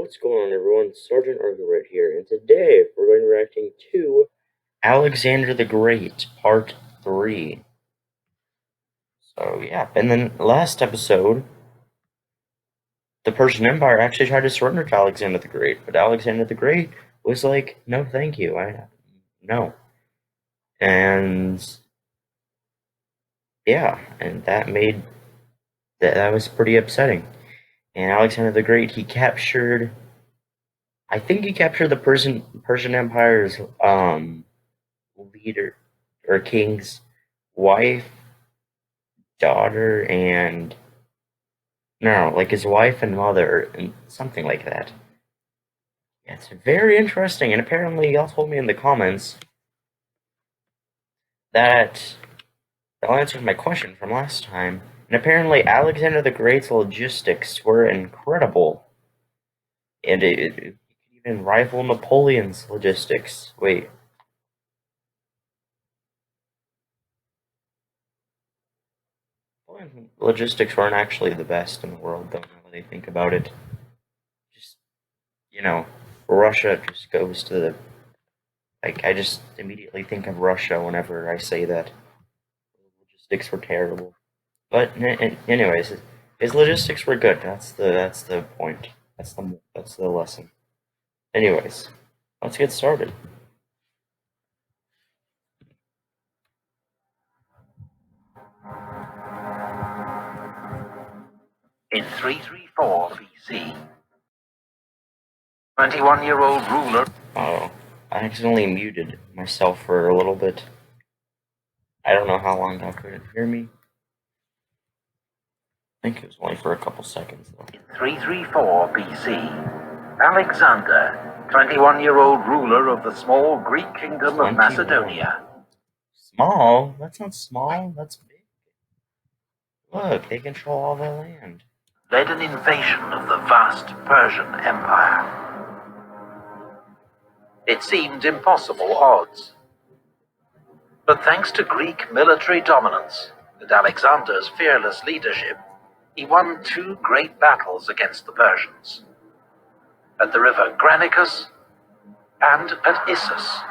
What's going on, everyone? Sergeant Argo here, and today we're going to be reacting to Alexander the Great, Part 3. So, yeah, in the last episode, the Persian Empire actually tried to surrender to Alexander the Great, but Alexander the Great was like, no, thank you, no. And, yeah, and that was pretty upsetting. And Alexander the Great, I think he captured the Persian Empire's, leader or king's wife, daughter, and no, like his wife and mother, and something like that. Yeah, it's very interesting, and apparently y'all told me in the comments that y'all answered my question from last time, and apparently Alexander the Great's logistics were incredible, and it could even rival Napoleon's logistics. Wait. Logistics weren't actually the best in the world, though, now that I think about it. Just, Russia just goes to the... Like, I just immediately think of Russia whenever I say that. Logistics were terrible. But, anyways, his logistics were good. That's the point. That's the lesson. Anyways, let's get started. In 334 BC, 21-year-old ruler... Oh, I accidentally muted myself for a little bit. I don't know how long y'all couldn't hear me. I think it was only for a couple seconds, though. In 334 BC, Alexander, 21-year-old ruler of the small Greek kingdom of Macedonia. Small? That's not small, that's big. Look, they control all the land. Led an invasion of the vast Persian Empire. It seemed impossible odds. But thanks to Greek military dominance and Alexander's fearless leadership, he won two great battles against the Persians, at the river Granicus and at Issus.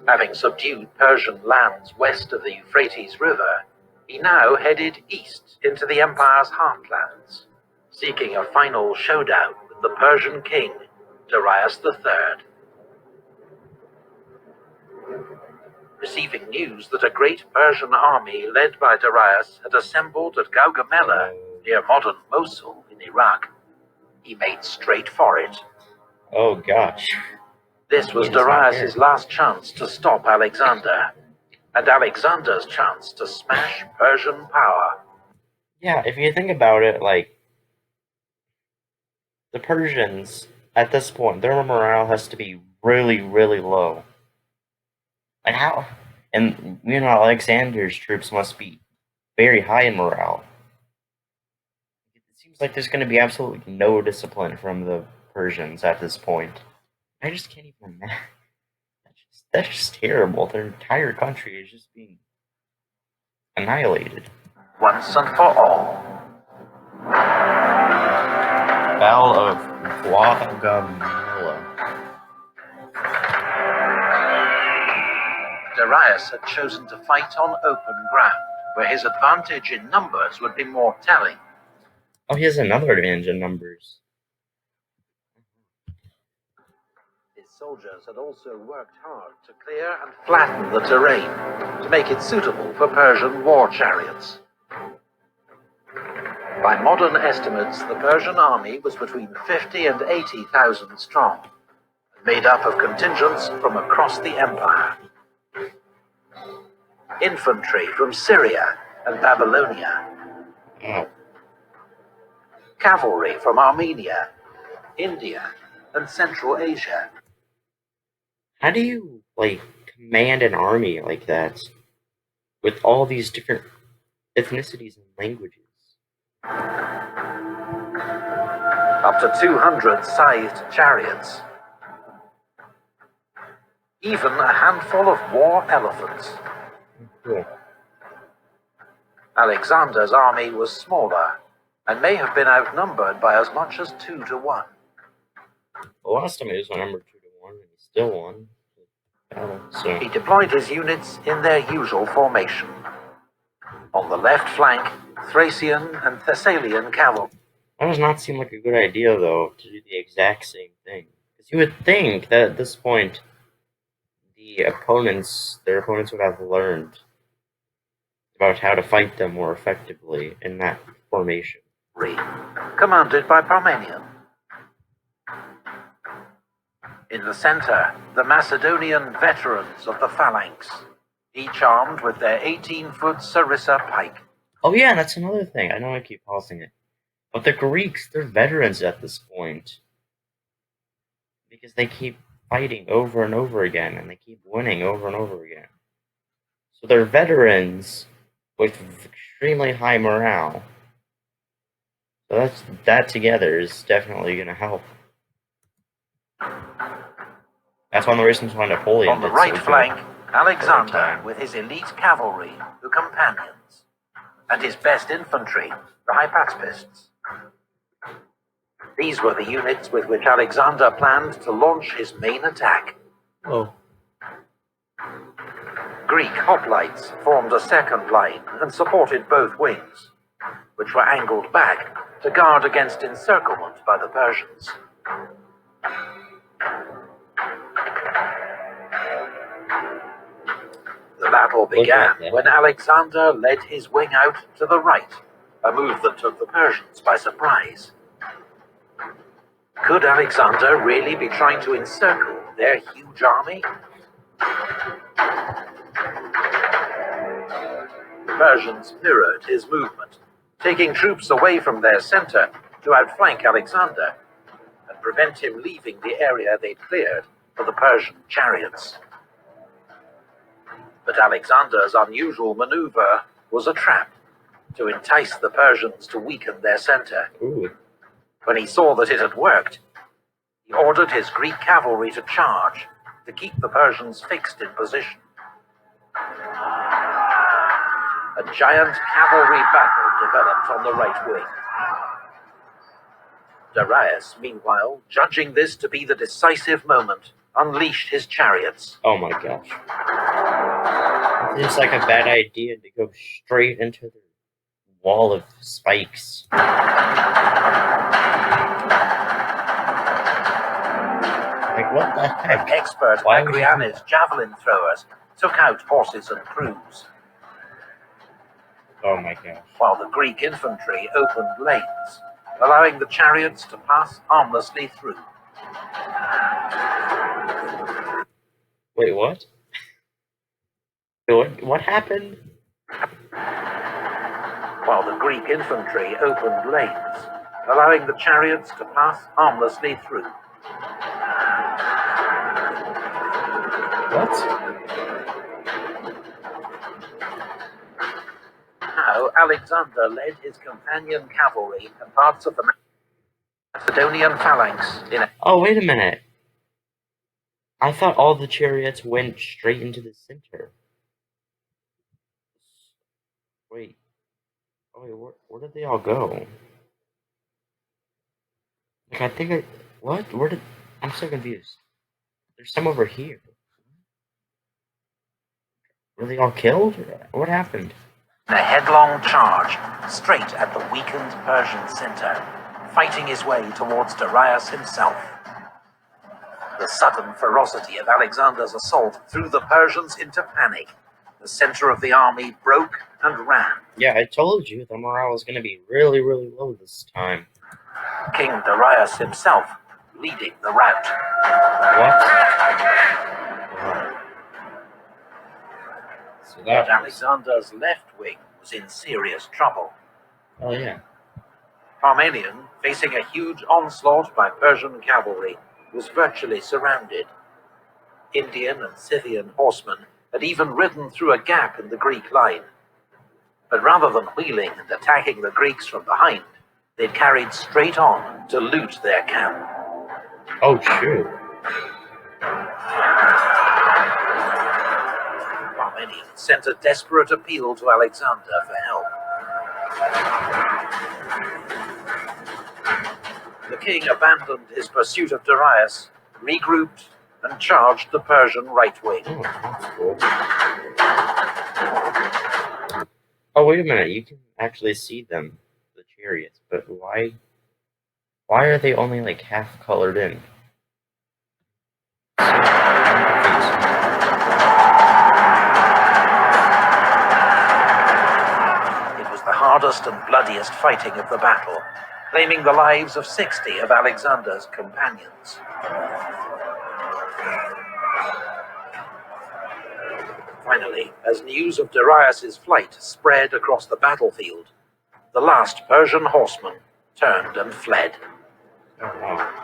Having subdued Persian lands west of the Euphrates River, he now headed east into the empire's heartlands, seeking a final showdown with the Persian king, Darius III. Receiving news that a great Persian army led by Darius had assembled at Gaugamela, near modern Mosul in Iraq, he made straight for it. Oh gosh. This was Darius' last chance to stop Alexander, and Alexander's chance to smash Persian power. Yeah, if you think about it, like, the Persians, at this point, their morale has to be really, really low. Like, how? And, Alexander's troops must be very high in morale. It seems like there's going to be absolutely no discipline from the Persians at this point. I just can't even imagine. That's just terrible. Their entire country is just being annihilated. Once and for all. Battle of Gaugamela. Darius had chosen to fight on open ground, where his advantage in numbers would be more telling. Oh, he has another advantage in numbers. His soldiers had also worked hard to clear and flatten the terrain to make it suitable for Persian war chariots. By modern estimates, the Persian army was between 50 and 80,000 strong, made up of contingents from across the empire. Infantry from Syria and Babylonia. Oh. Cavalry from Armenia, India, and Central Asia. How do you, command an army like that with all these different ethnicities and languages? Up to 200 scythed chariots. Even a handful of war elephants. Cool. Alexander's army was smaller and may have been outnumbered by as much as 2 to 1. The last time he was outnumbered 2 to 1, and he still won. So. He deployed his units in their usual formation. On the left flank, Thracian and Thessalian cavalry. That does not seem like a good idea, though, to do the exact same thing. Because you would think that at this point, their opponents would have learned about how to fight them more effectively in that formation. Commanded by Parmenion. In the center, the Macedonian veterans of the Phalanx, each armed with their 18-foot sarissa pike. Oh yeah, that's another thing. I know I keep pausing it. But the Greeks, they're veterans at this point. Because they keep fighting over and over again, and they keep winning over and over again. So they're veterans with extremely high morale. So that together is definitely going to help. That's one of the reasons why Napoleon on the right flank, Alexander with his elite cavalry, the companions, and his best infantry, the hypatspists. These were the units with which Alexander planned to launch his main attack. Oh. Greek hoplites formed a second line and supported both wings, which were angled back to guard against encirclement by the Persians. The battle began when Alexander led his wing out to the right, a move that took the Persians by surprise. Could Alexander really be trying to encircle their huge army? The Persians mirrored his movement, taking troops away from their center to outflank Alexander and prevent him leaving the area they'd cleared for the Persian chariots. But Alexander's unusual maneuver was a trap to entice the Persians to weaken their center. Ooh. When he saw that it had worked, he ordered his Greek cavalry to charge to keep the Persians fixed in position. A giant cavalry battle developed on the right wing. Darius, meanwhile, judging this to be the decisive moment, unleashed his chariots. Oh my gosh. It's like a bad idea to go straight into the wall of spikes. Like, what the heck? Expert Agrianis javelin throwers took out horses and crews. Oh my gosh. While the Greek infantry opened lanes, allowing the chariots to pass harmlessly through. Wait, what? What happened? While the Greek infantry opened lanes, allowing the chariots to pass harmlessly through. What? Now Alexander led his companion cavalry and parts of the Macedonian phalanx in a... Oh, wait a minute. I thought all the chariots went straight into the center. Wait. Oh, wait, where did they all go? Like, I think what? I'm so confused. There's some over here. Were they all killed? What happened? A headlong charge, straight at the weakened Persian center, fighting his way towards Darius himself. The sudden ferocity of Alexander's assault threw the Persians into panic. The center of the army broke and ran. Yeah, I told you the morale was going to be really, really low this time. King Darius himself leading the rout. What? Wow. So But Alexander's left wing was in serious trouble. Oh yeah. Parmenion, facing a huge onslaught by Persian cavalry, was virtually surrounded. Indian and Scythian horsemen had even ridden through a gap in the Greek line. But rather than wheeling and attacking the Greeks from behind, they'd carried straight on to loot their camp. Oh, true. Parmenion sent a desperate appeal to Alexander for help. The king abandoned his pursuit of Darius, regrouped, and charged the Persian right wing. Oh, that's cool. Oh, wait a minute. You can actually see them, the chariots, but why are they only like half colored in? It was the hardest and bloodiest fighting of the battle, claiming the lives of 60 of Alexander's companions. Finally, as news of Darius's flight spread across the battlefield, the last Persian horseman turned and fled. Oh, wow.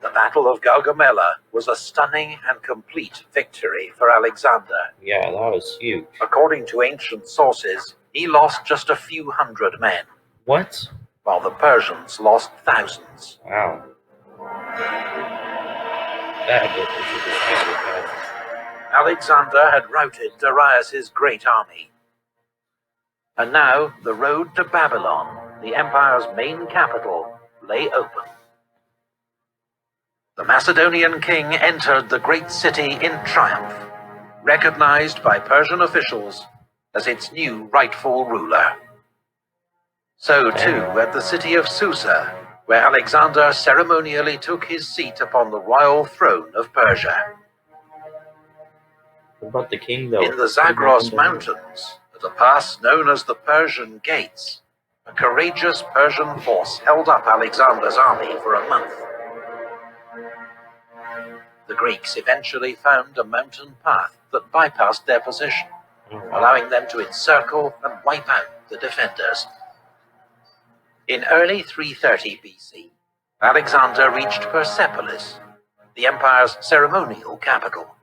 The Battle of Gaugamela was a stunning and complete victory for Alexander. Yeah, that was huge. According to ancient sources, he lost just a few hundred men, What? while the Persians lost thousands. Wow. That was a decisive battle. Alexander had routed Darius's great army. And now the road to Babylon, the empire's main capital, lay open. The Macedonian king entered the great city in triumph, recognized by Persian officials as its new rightful ruler. So too at the city of Susa, where Alexander ceremonially took his seat upon the royal throne of Persia. What about the king, though? In the Zagros Mountains, at a pass known as the Persian Gates, a courageous Persian force held up Alexander's army for a month. The Greeks eventually found a mountain path that bypassed their position, allowing them to encircle and wipe out the defenders. In early 330 BC, Alexander reached Persepolis, the empire's ceremonial capital.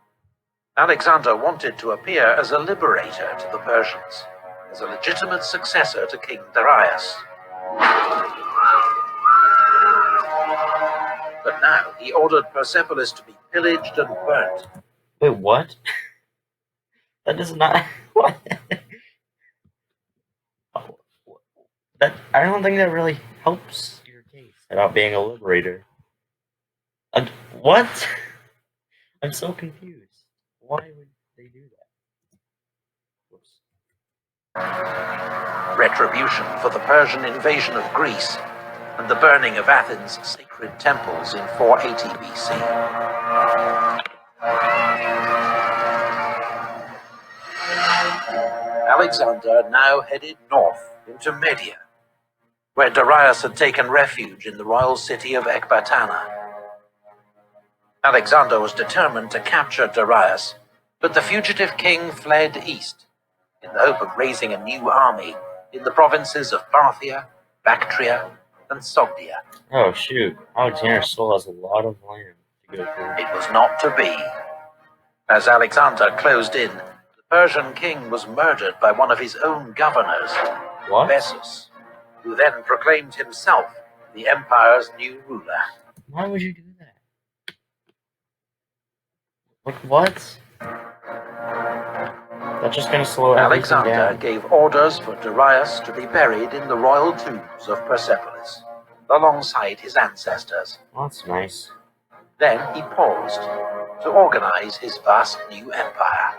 Alexander wanted to appear as a liberator to the Persians, as a legitimate successor to King Darius. But now he ordered Persepolis to be pillaged and burnt. Wait, what? That is not... What? That, I don't think that really helps your case about being a liberator. What? I'm so confused. Why would they do that? Whoops. Retribution for the Persian invasion of Greece and the burning of Athens' sacred temples in 480 BC. Alexander now headed north into Media, where Darius had taken refuge in the royal city of Ecbatana. Alexander was determined to capture Darius, but the fugitive king fled east in the hope of raising a new army in the provinces of Parthia, Bactria, and Sogdia. Oh, shoot. Alexander still has a lot of land to go through. It was not to be. As Alexander closed in, the Persian king was murdered by one of his own governors, What? Bessus, who then proclaimed himself the empire's new ruler. Why would you do that? What? That's just gonna slow everything Alexander down. gave orders for Darius to be buried in the royal tombs of Persepolis, alongside his ancestors. Well, that's nice. Then he paused to organize his vast new empire.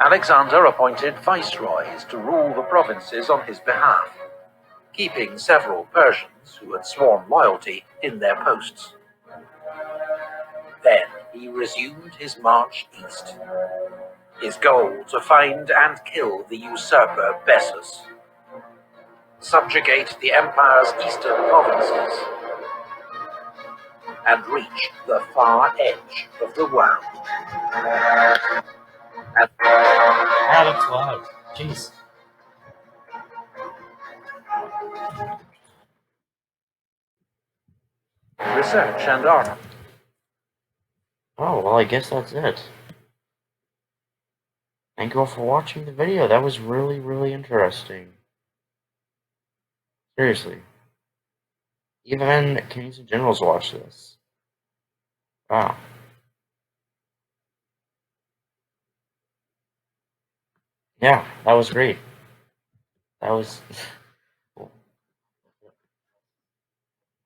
Alexander appointed viceroys to rule the provinces on his behalf, keeping several Persians who had sworn loyalty in their posts. Then he resumed his march east, his goal to find and kill the usurper Bessus, subjugate the empire's eastern provinces, and reach the far edge of the world. And Ah, that's loud. Jeez. research and art. Oh, well, I guess that's it. Thank you all for watching the video. That was really, really interesting. Seriously. Even Kings and Generals watch this. Wow. Yeah, that was great. That was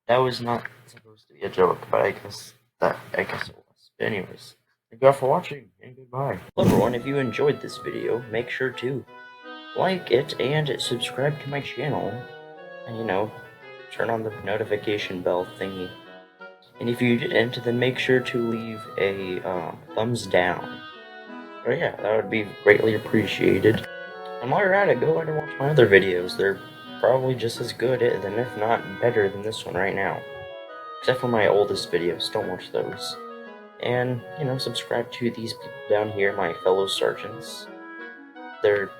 that was not supposed to be a joke, but I guess it was. But anyways, thank you all for watching, and goodbye. Hello everyone, if you enjoyed this video, make sure to like it and subscribe to my channel, and turn on the notification bell thingy. And if you didn't, then make sure to leave a thumbs down. But yeah, that would be greatly appreciated. And while you're at it, go ahead and watch my other videos. They're probably just as good, and if not better than this one right now. Except for my oldest videos, don't watch those. And, subscribe to these people down here, my fellow sergeants. They're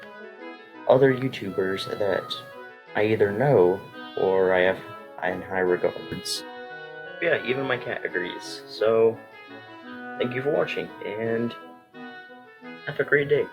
other YouTubers that I either know or I have in high regards. Yeah, even my cat agrees. So, thank you for watching, and have a great day.